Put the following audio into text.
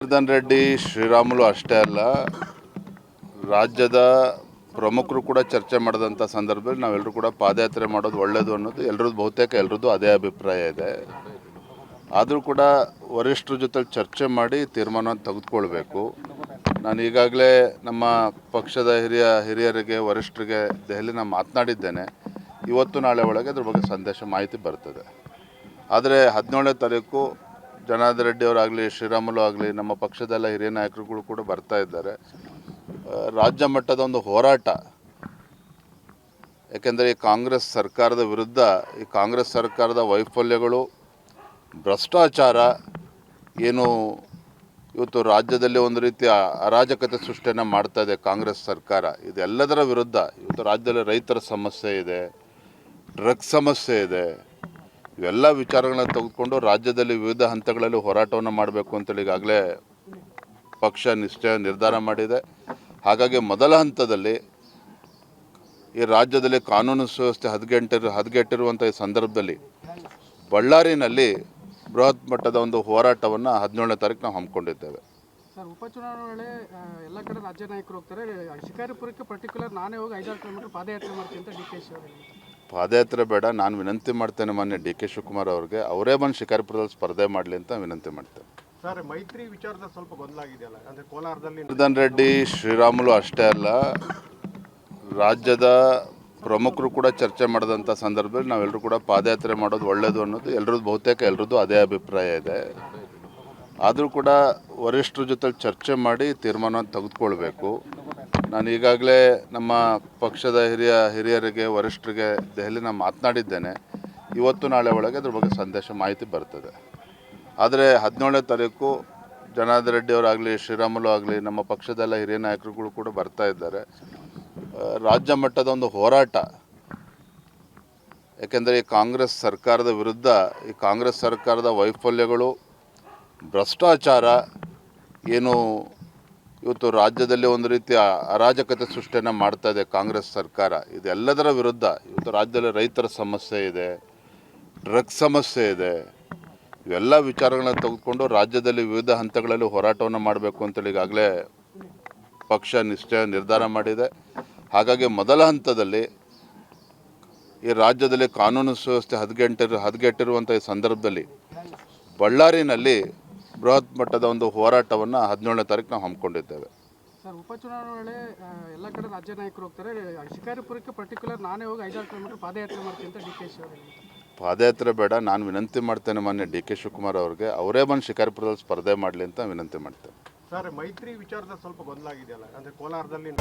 ಜನಾರ್ದನ್ ರೆಡ್ಡಿ ಶ್ರೀರಾಮುಲು ಅಷ್ಟೇ ಅಲ್ಲ, ರಾಜ್ಯದ ಪ್ರಮುಖರು ಕೂಡ ಚರ್ಚೆ ಮಾಡಿದಂಥ ಸಂದರ್ಭದಲ್ಲಿ ನಾವೆಲ್ಲರೂ ಕೂಡ ಪಾದಯಾತ್ರೆ ಮಾಡೋದು ಒಳ್ಳೆಯದು ಅನ್ನೋದು ಬಹುತೇಕ ಎಲ್ಲರದ್ದು ಅದೇ ಅಭಿಪ್ರಾಯ ಇದೆ. ಆದರೂ ಕೂಡ ವರಿಷ್ಠರ ಜೊತೆ ಚರ್ಚೆ ಮಾಡಿ ತೀರ್ಮಾನವನ್ನು ತೆಗೆದುಕೊಳ್ಬೇಕು. ನಾನು ಈಗಾಗಲೇ ನಮ್ಮ ಪಕ್ಷದ ಹಿರಿಯರಿಗೆ ವರಿಷ್ಠರಿಗೆ ದೆಹಲಿನ ಮಾತನಾಡಿದ್ದೇನೆ. ಇವತ್ತು ನಾಳೆ ಒಳಗೆ ಅದ್ರ ಬಗ್ಗೆ ಮಾಹಿತಿ ಬರ್ತದೆ. ಆದರೆ 17ನೇ ತಾರೀಕು ಜನಾರ್ದನ್ ರೆಡ್ಡಿ ಅವರಾಗಲಿ, ಶ್ರೀರಾಮುಲು ಆಗಲಿ, ನಮ್ಮ ಪಕ್ಷದೆಲ್ಲ ಹಿರಿಯ ನಾಯಕರುಗಳು ಕೂಡ ಬರ್ತಾ ಇದ್ದಾರೆ. ರಾಜ್ಯ ಮಟ್ಟದ ಒಂದು ಹೋರಾಟ, ಯಾಕೆಂದರೆ ಈ ಕಾಂಗ್ರೆಸ್ ಸರ್ಕಾರದ ವಿರುದ್ಧ, ಈ ಕಾಂಗ್ರೆಸ್ ಸರ್ಕಾರದ ವೈಫಲ್ಯಗಳು, ಭ್ರಷ್ಟಾಚಾರ ಏನು ಇವತ್ತು ರಾಜ್ಯದಲ್ಲಿ ಒಂದು ರೀತಿಯ ಅರಾಜಕತೆ ಸೃಷ್ಟಿಯನ್ನು ಮಾಡ್ತಾ ಇದೆ ಕಾಂಗ್ರೆಸ್ ಸರ್ಕಾರ, ಇದೆಲ್ಲದರ ವಿರುದ್ಧ ಇವತ್ತು ರಾಜ್ಯದಲ್ಲಿ ರೈತರ ಸಮಸ್ಯೆ ಇದೆ, ಡ್ರಗ್ಸ್ ಸಮಸ್ಯೆ ಇದೆ. ಇವೆಲ್ಲ ವಿಚಾರಗಳನ್ನ ತೆಗೆದುಕೊಂಡು ರಾಜ್ಯದಲ್ಲಿ ವಿವಿಧ ಹಂತಗಳಲ್ಲಿ ಹೋರಾಟವನ್ನು ಮಾಡಬೇಕು ಅಂತೇಳಿ ಈಗಾಗಲೇ ಪಕ್ಷ ನಿರ್ಧಾರ ಮಾಡಿದೆ. ಹಾಗಾಗಿ ಮೊದಲ ಹಂತದಲ್ಲಿ ಈ ರಾಜ್ಯದಲ್ಲಿ ಕಾನೂನು ಸುವ್ಯವಸ್ಥೆ ಹದಗೆಟ್ಟಿರುವಂಥ ಈ ಸಂದರ್ಭದಲ್ಲಿ ಬಳ್ಳಾರಿನಲ್ಲಿ ಬೃಹತ್ ಮಟ್ಟದ ಒಂದು ಹೋರಾಟವನ್ನು 17ನೇ ತಾರೀಕು ನಾವು ಹಮ್ಮಿಕೊಂಡಿದ್ದೇವೆ. ಸರ್, ಉಪಚುನಾವಣೆ ವೇಳೆ ಎಲ್ಲ ಕಡೆ ರಾಜ್ಯ ನಾಯಕರು ಹೋಗ್ತಾರೆ. ಶಿಕಾರಿಪುರಕ್ಕೆ ಪರ್ಟಿಕ್ಯುಲರ್ ನಾನೇ ಹೋಗಿ 5-6 ಕಿಲೋಮೀಟರ್ ಪಾದಯಾತ್ರೆ ಮಾಡ್ತೀನಿ ಅಂತ DK ಅವರು. ಪಾದಯಾತ್ರೆ ಬೇಡ, ನಾನು ವಿನಂತಿ ಮಾಡ್ತೇನೆ ಮಾನ್ಯ DK ಶಿವಕುಮಾರ್ ಅವ್ರಿಗೆ, ಅವರೇ ಬಂದು ಶಿಕಾರಿಪುರದಲ್ಲಿ ಸ್ಪರ್ಧೆ ಮಾಡಲಿ ಅಂತ ವಿನಂತಿ ಮಾಡ್ತೇನೆ. ಸರ್, ಮೈತ್ರಿ ವಿಚಾರದಲ್ಲಿ ಸ್ವಲ್ಪ ಗೊಂದಲ ಆಗಿದೆಯಲ್ಲ, ಅಂದರೆ ಕೋಲಾರದಲ್ಲಿ ಜನಾರ್ದನ್ ರೆಡ್ಡಿ ಶ್ರೀರಾಮುಲು ಅಷ್ಟೇ ಅಲ್ಲ, ರಾಜ್ಯದ ಪ್ರಮುಖರು ಕೂಡ ಚರ್ಚೆ ಮಾಡಿದಂಥ ಸಂದರ್ಭದಲ್ಲಿ ನಾವೆಲ್ಲರೂ ಕೂಡ ಪಾದಯಾತ್ರೆ ಮಾಡೋದು ಒಳ್ಳೆಯದು ಅನ್ನೋದು ಬಹುತೇಕ ಎಲ್ಲರದ್ದು ಅದೇ ಅಭಿಪ್ರಾಯ ಇದೆ. ಆದರೂ ಕೂಡ ವರಿಷ್ಠರ ಜೊತೆ ಚರ್ಚೆ ಮಾಡಿ ತೀರ್ಮಾನವನ್ನು ತೆಗೆದುಕೊಳ್ಬೇಕು. ನಾನು ಈಗಾಗಲೇ ನಮ್ಮ ಪಕ್ಷದ ಹಿರಿಯರಿಗೆ ವರಿಷ್ಠರಿಗೆ ದೆಹಲಿನ ಮಾತನಾಡಿದ್ದೇನೆ. ಇವತ್ತು ನಾಳೆ ಒಳಗೆ ಅದ್ರ ಬಗ್ಗೆ ಮಾಹಿತಿ ಬರ್ತದೆ. ಆದರೆ 17ನೇ ತಾರೀಕು ಜನಾರ್ದನ್ ರೆಡ್ಡಿ ಅವರಾಗಲಿ, ಶ್ರೀರಾಮುಲು ಆಗಲಿ, ನಮ್ಮ ಪಕ್ಷದೆಲ್ಲ ಹಿರಿಯ ನಾಯಕರುಗಳು ಕೂಡ ಬರ್ತಾ ಇದ್ದಾರೆ. ರಾಜ್ಯ ಮಟ್ಟದ ಒಂದು ಹೋರಾಟ, ಯಾಕೆಂದರೆ ಈ ಕಾಂಗ್ರೆಸ್ ಸರ್ಕಾರದ ವಿರುದ್ಧ, ಈ ಕಾಂಗ್ರೆಸ್ ಸರ್ಕಾರದ ವೈಫಲ್ಯಗಳು, ಭ್ರಷ್ಟಾಚಾರ ಏನು ಇವತ್ತು ರಾಜ್ಯದಲ್ಲಿ ಒಂದು ರೀತಿಯ ಅರಾಜಕತೆ ಸೃಷ್ಟಿಯನ್ನು ಮಾಡ್ತಾ ಇದೆ ಕಾಂಗ್ರೆಸ್ ಸರ್ಕಾರ, ಇದೆಲ್ಲದರ ವಿರುದ್ಧ ಇವತ್ತು ರಾಜ್ಯದಲ್ಲಿ ರೈತರ ಸಮಸ್ಯೆ ಇದೆ, ಡ್ರಗ್ಸ್ ಸಮಸ್ಯೆ ಇದೆ. ಇವೆಲ್ಲ ವಿಚಾರಗಳನ್ನ ತೆಗೆದುಕೊಂಡು ರಾಜ್ಯದಲ್ಲಿ ವಿವಿಧ ಹಂತಗಳಲ್ಲಿ ಹೋರಾಟವನ್ನು ಮಾಡಬೇಕು ಅಂತೇಳಿ ಈಗಾಗಲೇ ಪಕ್ಷ ನಿರ್ಧಾರ ಮಾಡಿದೆ. ಹಾಗಾಗಿ ಮೊದಲ ಹಂತದಲ್ಲಿ ಈ ರಾಜ್ಯದಲ್ಲಿ ಕಾನೂನು ಸುವ್ಯವಸ್ಥೆ ಹದಗೆಟ್ಟಿರುವಂಥ ಈ ಸಂದರ್ಭದಲ್ಲಿ ಬಳ್ಳಾರಿನಲ್ಲಿ ಬೃಹತ್ ಮಟ್ಟದ ಒಂದು ಹೋರಾಟವನ್ನು 17ನೇ ತಾರೀಕು ನಾವು ಹಮ್ಮಿಕೊಂಡಿದ್ದೇವೆ. ಸರ್, ಉಪಚುನಾವಣೆ ವೇಳೆ ಎಲ್ಲ ಕಡೆ ರಾಜ್ಯ ನಾಯಕರು ಹೋಗ್ತಾರೆ. ಶಿಕಾರಿಪುರಕ್ಕೆ ಪರ್ಟಿಕ್ಯುಲರ್ ನಾನೇ ಹೋಗಿ 5-6 ಕಿಲೋಮೀಟರ್ ಪಾದಯಾತ್ರೆ ಮಾಡ್ತೀನಿ ಅಂತ DK ಅವರು. ಪಾದಯಾತ್ರೆ ಬೇಡ, ನಾನು ವಿನಂತಿ ಮಾಡ್ತೇನೆ ಮಾನ್ಯ DK ಶಿವಕುಮಾರ್ ಅವ್ರಿಗೆ, ಅವರೇ ಬಂದು ಶಿಕಾರಿಪುರದಲ್ಲಿ ಸ್ಪರ್ಧೆ ಮಾಡಲಿ ಅಂತ ವಿನಂತಿ ಮಾಡ್ತೇನೆ. ಸರ್, ಮೈತ್ರಿ ವಿಚಾರದಲ್ಲಿ ಸ್ವಲ್ಪ ಗೊಂದಲ ಆಗಿದೆಯಲ್ಲ, ಅಂದರೆ ಕೋಲಾರದಲ್ಲಿ